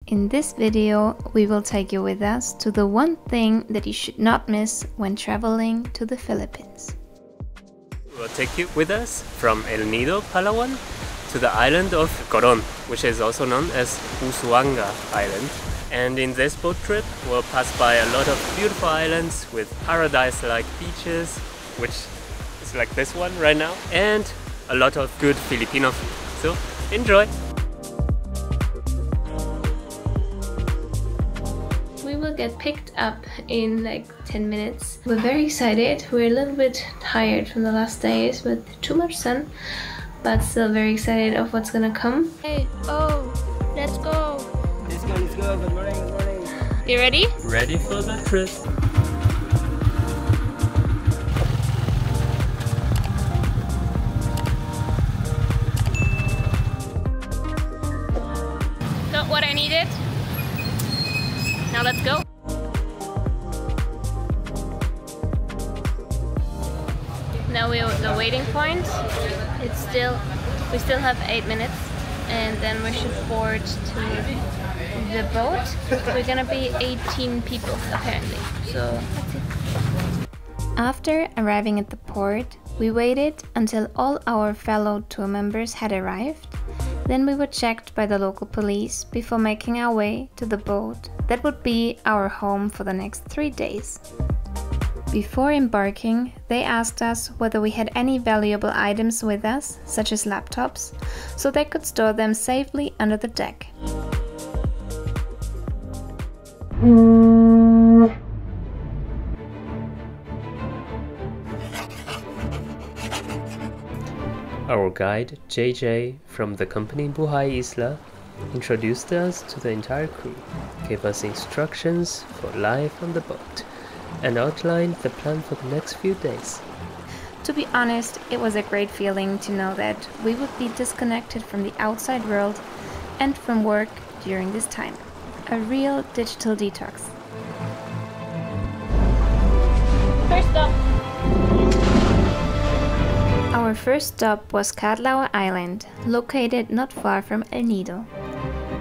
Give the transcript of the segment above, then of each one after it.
In this video, we will take you with us to the one thing that you should not miss when traveling to the Philippines. We'll take you with us from El Nido, Palawan, to the island of Coron, which is also known as Usuanga Island. And in this boat trip, we'll pass by a lot of beautiful islands with paradise-like beaches, which is like this one right now, and a lot of good Filipino food. So, enjoy! We will get picked up in like 10 minutes. We're very excited. We're a little bit tired from the last days with too much sun, but still very excited of what's gonna come. Hey, oh, let's go. Let's go, let's go. Good morning, good morning. You ready? Ready for the trip. Got what I needed. Now let's go. Now we're at the waiting point. We still have 8 minutes, and then we should board to the boat. We're gonna be 18 people apparently. So let's see. After arriving at the port, we waited until all our fellow tour members had arrived. Then we were checked by the local police before making our way to the boat that would be our home for the next 3 days. Before embarking, they asked us whether we had any valuable items with us, such as laptops, so they could store them safely under the deck. Our guide, JJ, from the company Buhay Isla, introduced us to the entire crew, gave us instructions for life on the boat, and outlined the plan for the next few days. To be honest, it was a great feeling to know that we would be disconnected from the outside world and from work during this time. A real digital detox. First stop! Our first stop was Cadlao Island, located not far from El Nido.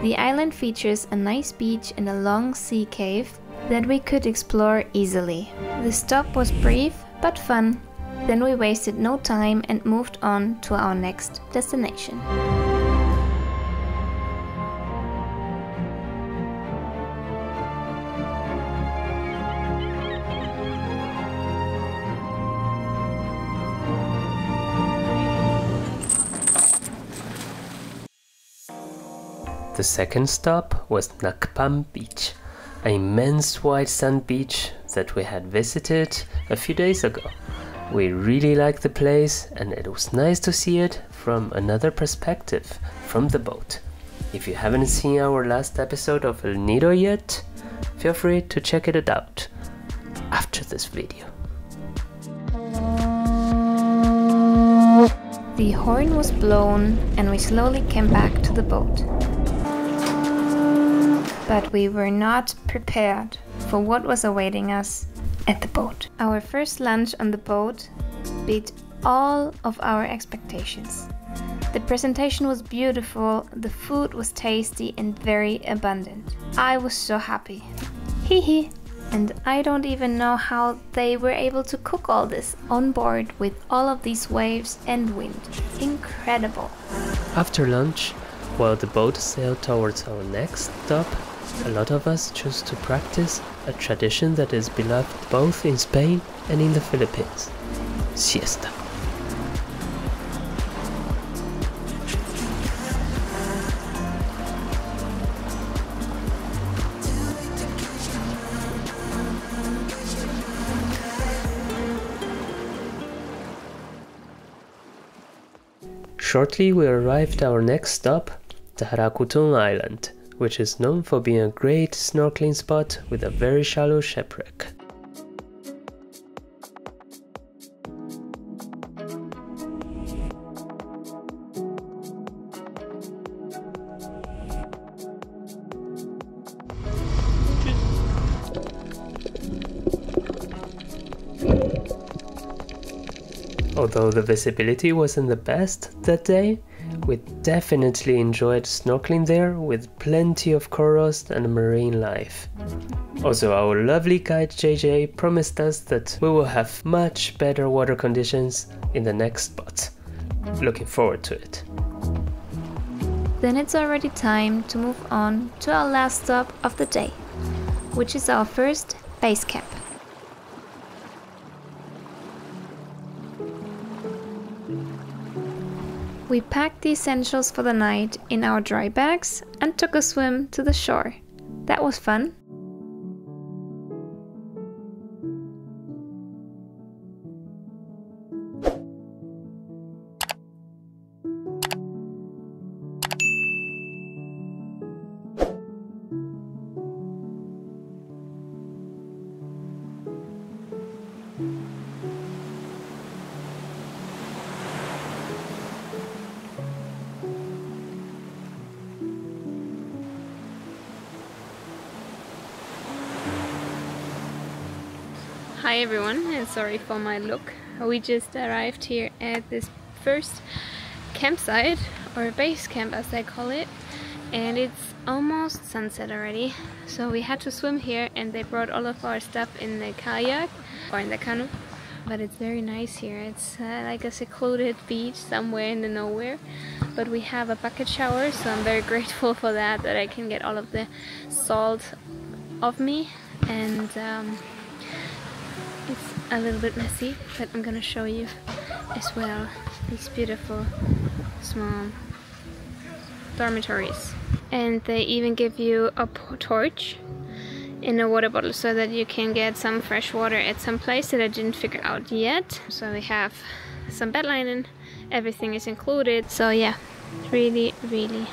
The island features a nice beach and a long sea cave that we could explore easily. The stop was brief but fun. Then we wasted no time and moved on to our next destination. The second stop was Nakpam Beach, an immense white sand beach that we had visited a few days ago. We really liked the place, and it was nice to see it from another perspective, from the boat. If you haven't seen our last episode of El Nido yet, feel free to check it out after this video. The horn was blown and we slowly came back to the boat. But we were not prepared for what was awaiting us at the boat. Our first lunch on the boat beat all of our expectations. The presentation was beautiful, the food was tasty and very abundant. I was so happy. Hee. And I don't even know how they were able to cook all this on board with all of these waves and wind. Incredible. After lunch, while the boat sailed towards our next stop, a lot of us chose to practice a tradition that is beloved both in Spain and in the Philippines: siesta. Shortly we arrived at our next stop, Taharakutun Island, which is known for being a great snorkeling spot with a very shallow shipwreck. Although the visibility wasn't the best that day, We definitely enjoyed snorkeling there with plenty of corals and marine life. Also, our lovely guide JJ promised us that we will have much better water conditions in the next spot. Looking forward to it. Then it's already time to move on to our last stop of the day, which is our first base camp. We packed the essentials for the night in our dry bags and took a swim to the shore. That was fun. Hi everyone, and sorry for my look. We just arrived here at this first campsite, or base camp as they call it, and it's almost sunset already. So we had to swim here, and they brought all of our stuff in the kayak or in the canoe. But it's very nice here. It's like a secluded beach somewhere in the nowhere. But we have a bucket shower, so I'm very grateful for that I can get all of the salt off me. And it's a little bit messy, but I'm gonna show you as well these beautiful small dormitories. And they even give you a torch in a water bottle so that you can get some fresh water at some place that I didn't figure out yet. So we have some bed linen, everything is included. So yeah, really nice.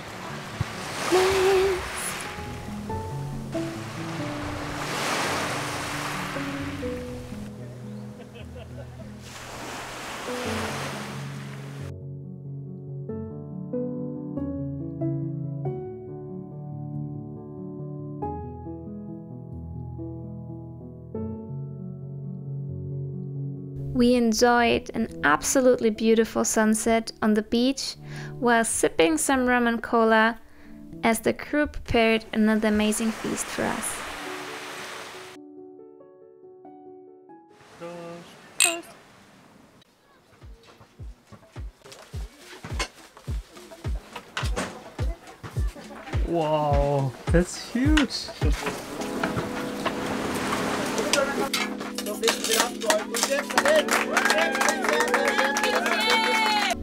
We enjoyed an absolutely beautiful sunset on the beach while sipping some rum and cola as the crew prepared another amazing feast for us. Wow, that's huge!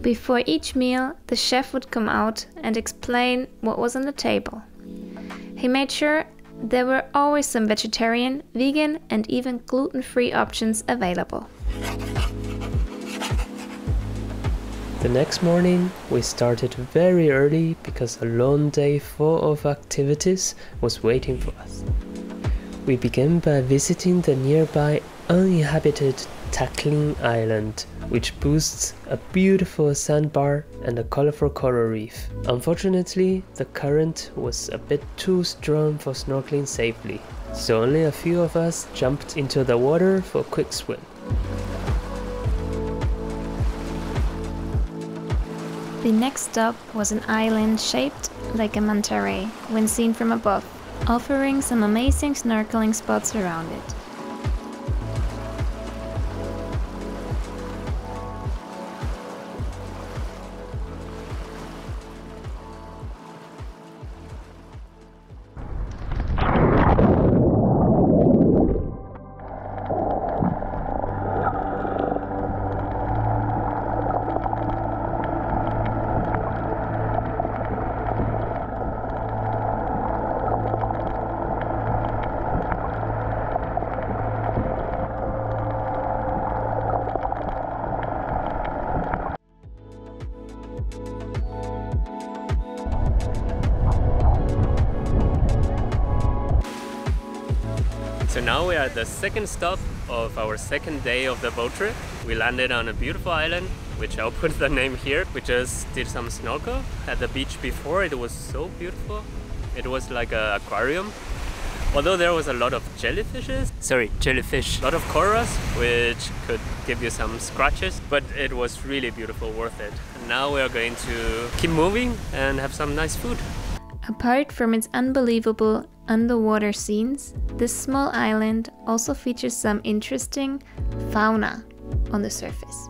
Before each meal, the chef would come out and explain what was on the table. He made sure there were always some vegetarian, vegan and even gluten-free options available. The next morning we started very early because a long day full of activities was waiting for us. We began by visiting the nearby uninhabited Cuilion island, which boasts a beautiful sandbar and a colorful coral reef. Unfortunately, the current was a bit too strong for snorkeling safely, so only a few of us jumped into the water for a quick swim. The next stop was an island shaped like a manta ray when seen from above, offering some amazing snorkeling spots around it. So now we are at the second stop of our second day of the boat trip. We landed on a beautiful island, which I'll put the name here. We just did some snorkel at the beach before. It was so beautiful. It was like an aquarium. Although there was a lot of jellyfish, a lot of corals, which could give you some scratches, but it was really beautiful, worth it. And now we are going to keep moving and have some nice food. Apart from its unbelievable underwater scenes, this small island also features some interesting fauna on the surface.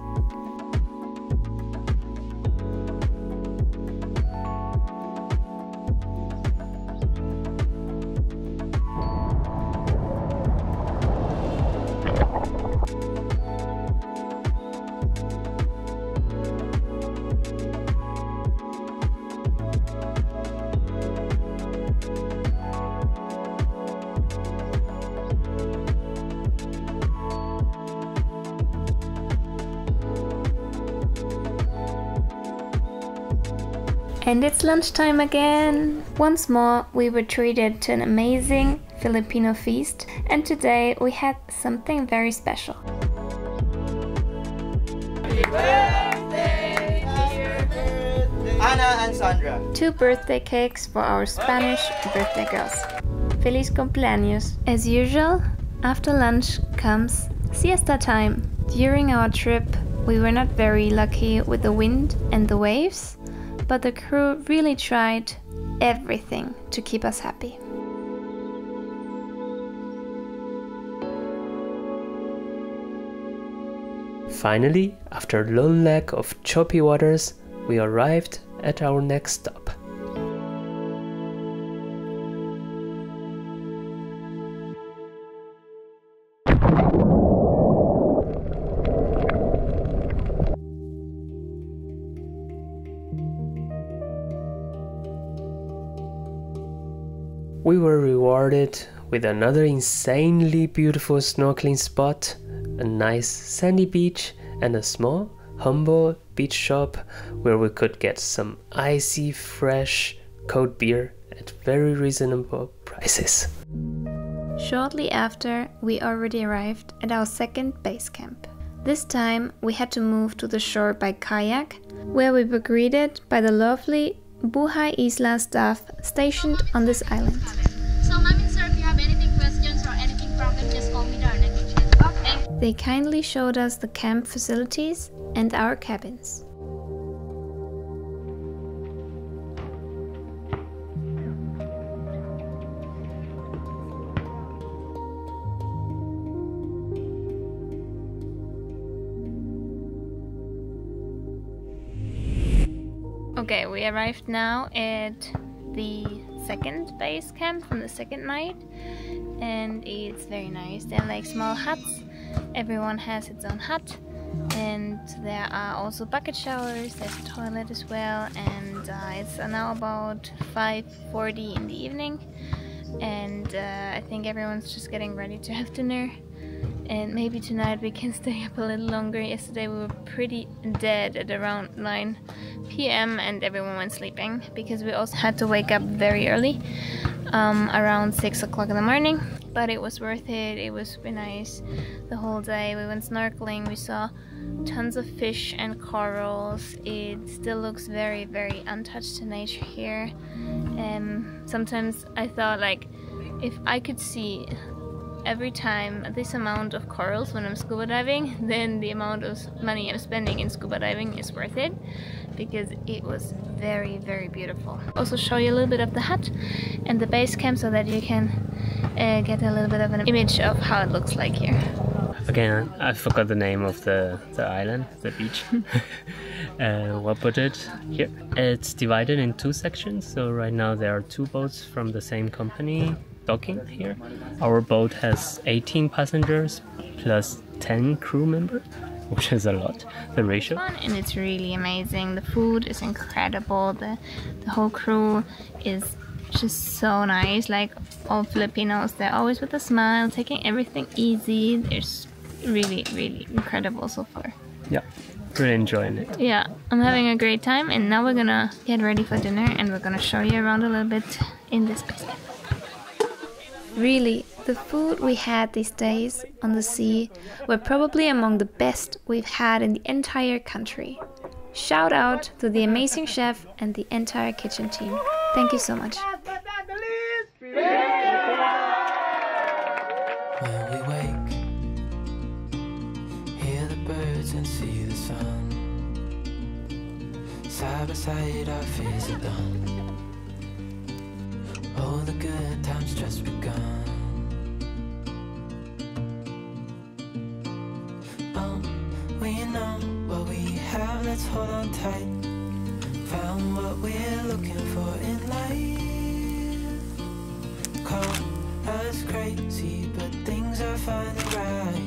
And it's lunchtime again! Once more, we were treated to an amazing Filipino feast, and today we had something very special. Happy birthday, dear birthday. Anna and Sandra. 2 birthday cakes for our Spanish birthday girls. Feliz cumpleaños! As usual, after lunch comes siesta time. During our trip, we were not very lucky with the wind and the waves, but the crew really tried everything to keep us happy. Finally, after a long leg of choppy waters, we arrived at our next stop. We were rewarded with another insanely beautiful snorkeling spot, a nice sandy beach, and a small, humble beach shop where we could get some icy, fresh, cold beer at very reasonable prices. Shortly after, we already arrived at our second base camp. This time, we had to move to the shore by kayak, where we were greeted by the lovely Buhay Isla staff stationed on this island. So, ma'am and sir, if you have anything questions or anything problem, just call me during the kitchen. Okay. They kindly showed us the camp facilities and our cabins. Okay, we arrived now at the second base camp from the second night, and it's very nice. They're like small huts. Everyone has its own hut, and there are also bucket showers. There's a toilet as well, and it's now about 5:40 in the evening, and I think everyone's just getting ready to have dinner. And maybe tonight we can stay up a little longer. Yesterday we were pretty dead at around 9 p.m. and everyone went sleeping because we also had to wake up very early, around 6 o'clock in the morning. But it was worth it. It was super nice the whole day. We went snorkeling. We saw tons of fish and corals. It still looks very, very untouched to nature here. Sometimes I thought, like, if I could see every time this amount of corals when I'm scuba diving, then the amount of money I'm spending in scuba diving is worth it, because it was very, very beautiful. Also show you a little bit of the hut and the base camp so that you can get a little bit of an image of how it looks like here. Again, I forgot the name of the island, the beach. We'll put it here. It's divided in 2 sections, so right now there are 2 boats from the same company docking here. Our boat has 18 passengers plus 10 crew members, which is a lot, the ratio. And it's really amazing. The food is incredible. The whole crew is just so nice. Like all Filipinos, they're always with a smile, taking everything easy. They're really, really incredible so far. Yeah, really enjoying it. Yeah, I'm having a great time, and now we're gonna get ready for dinner and we're gonna show you around a little bit in this basement. Really, the food we had these days on the sea were probably among the best we've had in the entire country. Shout out to the amazing chef and the entire kitchen team. Thank you so much. when we wake, hear the birds and see the sun. Side by side our fears are done. All the good times just begun. Oh, we know what we have, let's hold on tight. Found what we're looking for in life. Call us crazy, but things are finally right.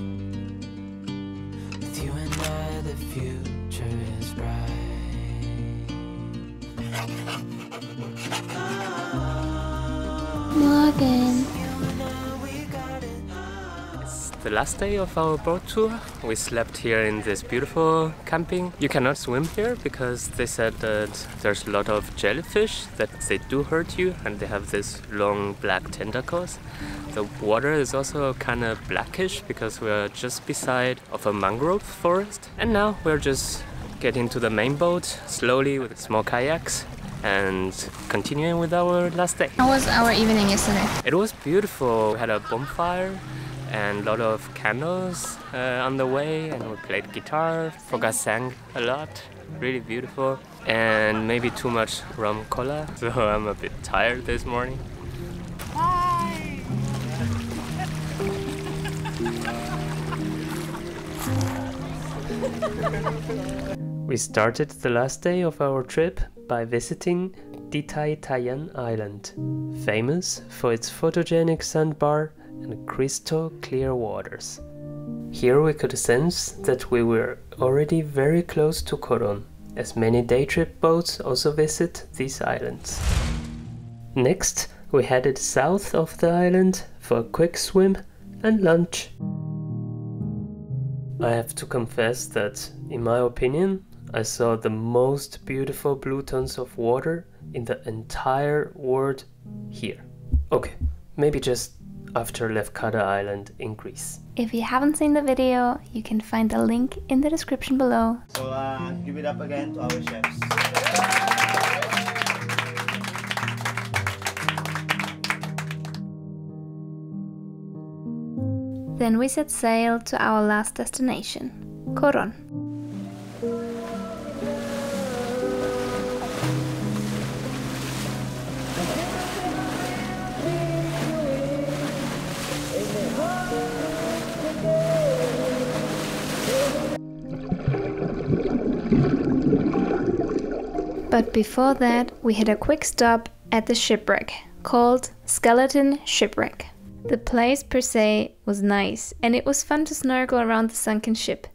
With you and I, the future is bright. Morgan. It's the last day of our boat tour. We slept here in this beautiful camping. You cannot swim here because they said that there's a lot of jellyfish, that they do hurt you, and they have this long black tentacles. The water is also kind of blackish because we're just beside of a mangrove forest. And now we're just getting to the main boat slowly with small kayaks and continuing with our last day. How was our evening yesterday? It was beautiful. We had a bonfire and a lot of candles on the way, and we played guitar. Foga sang a lot, really beautiful, and maybe too much rum cola, so I'm a bit tired this morning. We started the last day of our trip by visiting Titaytayan Island, famous for its photogenic sandbar and crystal clear waters. Here we could sense that we were already very close to Coron, as many day trip boats also visit these islands. Next, we headed south of the island for a quick swim and lunch. I have to confess that, in my opinion, I saw the most beautiful blue tones of water in the entire world here. Okay, maybe just after Lefkada Island in Greece. If you haven't seen the video, you can find the link in the description below. So give it up again to our chefs. Then we set sail to our last destination, Coron. But before that, we had a quick stop at the shipwreck, called Skeleton Shipwreck. The place per se was nice, and it was fun to snorkel around the sunken ship.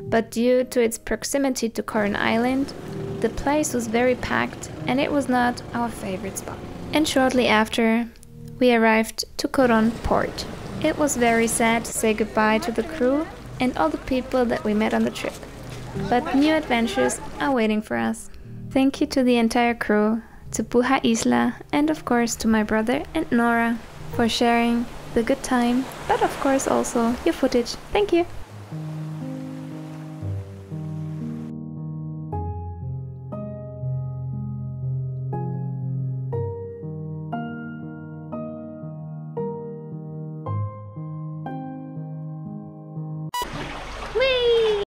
But due to its proximity to Coron Island, the place was very packed, and it was not our favorite spot. And shortly after, we arrived to Coron port. It was very sad to say goodbye to the crew and all the people that we met on the trip. But new adventures are waiting for us. Thank you to the entire crew, to Puja Isla, and of course to my brother and Nora for sharing the good time, but of course also your footage. Thank you!